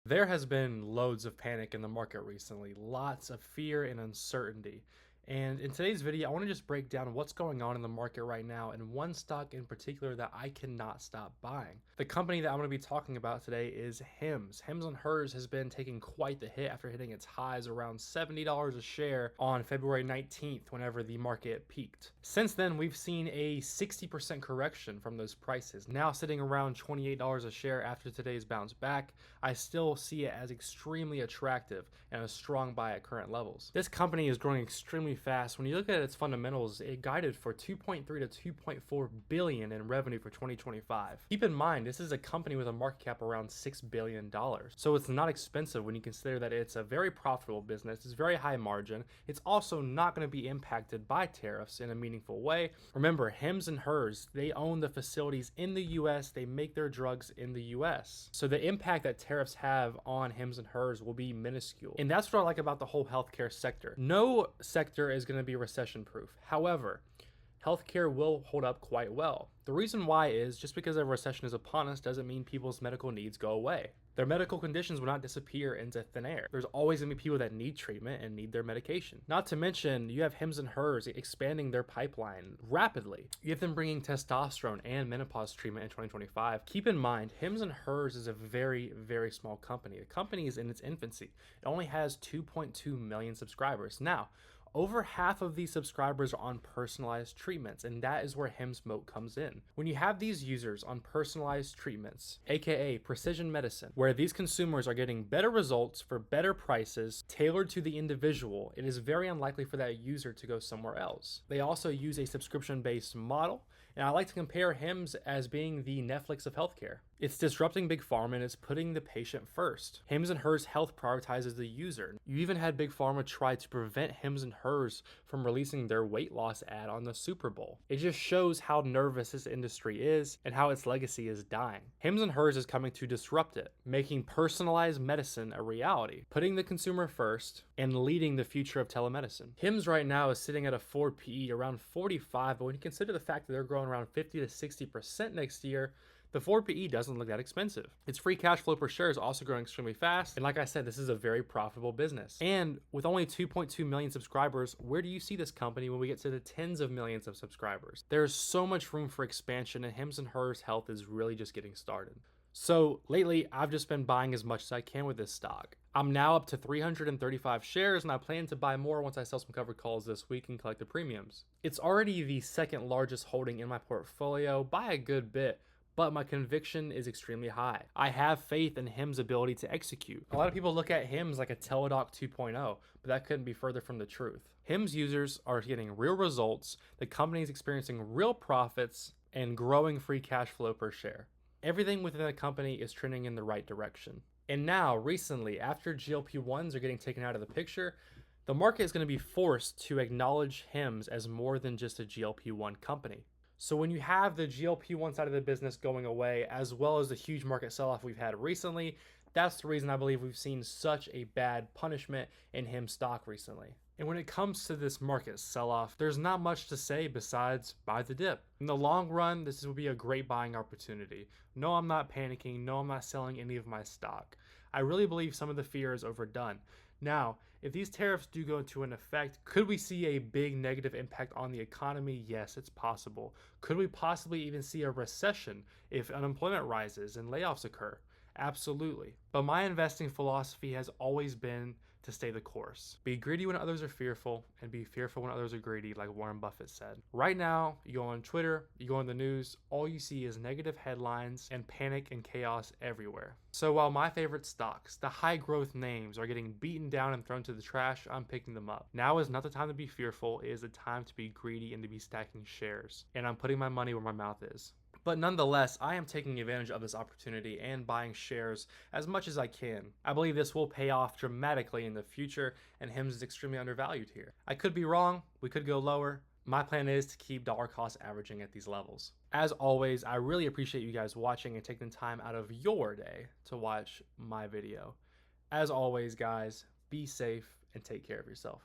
There has been loads of panic in the market recently, lots of fear and uncertainty. And in today's video, I want to just break down what's going on in the market right now and one stock in particular that I cannot stop buying. The company that I'm going to be talking about today is HIMS. HIMS and Hers has been taking quite the hit after hitting its highs around $70 a share on February 19th, whenever the market peaked. Since then, we've seen a 60% correction from those prices, now sitting around $28 a share after today's bounce back. I still see it as extremely attractive and a strong buy at current levels. This company is growing extremely fast. When you look at its fundamentals, it guided for 2.3 to 2.4 billion in revenue for 2025. Keep in mind, this is a company with a market cap around $6 billion. So it's not expensive when you consider that it's a very profitable business. It's very high margin. It's also not going to be impacted by tariffs in a meaningful way. Remember, HIMS and Hers, they own the facilities in the US. They make their drugs in the US. So the impact that tariffs have on HIMS and Hers will be minuscule. And that's what I like about the whole healthcare sector. No sector is going to be recession proof. However, healthcare will hold up quite well. The reason why is just because a recession is upon us doesn't mean people's medical needs go away. Their medical conditions will not disappear into thin air. There's always going to be people that need treatment and need their medication. Not to mention, you have HIMS and Hers expanding their pipeline rapidly. You have them bringing testosterone and menopause treatment in 2025. Keep in mind, HIMS and Hers is a very, very small company. The company is in its infancy. It only has 2.2 million subscribers. Now, over half of these subscribers are on personalized treatments, and that is where HIMS Moat comes in. When you have these users on personalized treatments, aka precision medicine, where these consumers are getting better results for better prices tailored to the individual, it is very unlikely for that user to go somewhere else. They also use a subscription-based model, and I like to compare HIMS as being the Netflix of healthcare. It's disrupting Big Pharma and it's putting the patient first. HIMS and Hers Health prioritizes the user. You even had Big Pharma try to prevent HIMS and Hers from releasing their weight loss ad on the Super Bowl. It just shows how nervous this industry is and how its legacy is dying. HIMS and Hers is coming to disrupt it, making personalized medicine a reality, putting the consumer first and leading the future of telemedicine. HIMS right now is sitting at a forward PE around 45, but when you consider the fact that they're growing around 50 to 60% next year, the forward PE doesn't look that expensive. Its free cash flow per share is also growing extremely fast. And like I said, this is a very profitable business. And with only 2.2 million subscribers, where do you see this company when we get to the tens of millions of subscribers? There's so much room for expansion, and HIMS and Hers Health is really just getting started. So lately, I've just been buying as much as I can with this stock. I'm now up to 335 shares, and I plan to buy more once I sell some covered calls this week and collect the premiums. It's already the second largest holding in my portfolio by a good bit, but my conviction is extremely high. I have faith in HIMS' ability to execute. A lot of people look at HIMS like a Teladoc 2.0, but that couldn't be further from the truth. HIMS users are getting real results, the company is experiencing real profits, and growing free cash flow per share. Everything within the company is trending in the right direction. And now, recently, after GLP-1s are getting taken out of the picture, the market is going to be forced to acknowledge HIMS as more than just a GLP-1 company. So when you have the GLP-1 side of the business going away, as well as the huge market sell-off we've had recently, that's the reason I believe we've seen such a bad punishment in HIMS stock recently. And when it comes to this market sell-off, there's not much to say besides buy the dip. In the long run, this will be a great buying opportunity. No, I'm not panicking. No, I'm not selling any of my stock. I really believe some of the fear is overdone. Now, if these tariffs do go into an effect, could we see a big negative impact on the economy? Yes, it's possible. Could we possibly even see a recession if unemployment rises and layoffs occur? Absolutely. But my investing philosophy has always been to stay the course. Be greedy when others are fearful, and be fearful when others are greedy, like Warren Buffett said. Right now, you go on Twitter, you go on the news, all you see is negative headlines and panic and chaos everywhere. So while my favorite stocks, the high growth names, are getting beaten down and thrown to the trash, I'm picking them up. Now is not the time to be fearful, it is the time to be greedy and to be stacking shares. And I'm putting my money where my mouth is. But nonetheless, I am taking advantage of this opportunity and buying shares as much as I can. I believe this will pay off dramatically in the future, and HIMS is extremely undervalued here. I could be wrong, we could go lower. My plan is to keep dollar cost averaging at these levels. As always, I really appreciate you guys watching and taking the time out of your day to watch my video. As always, guys, be safe and take care of yourself.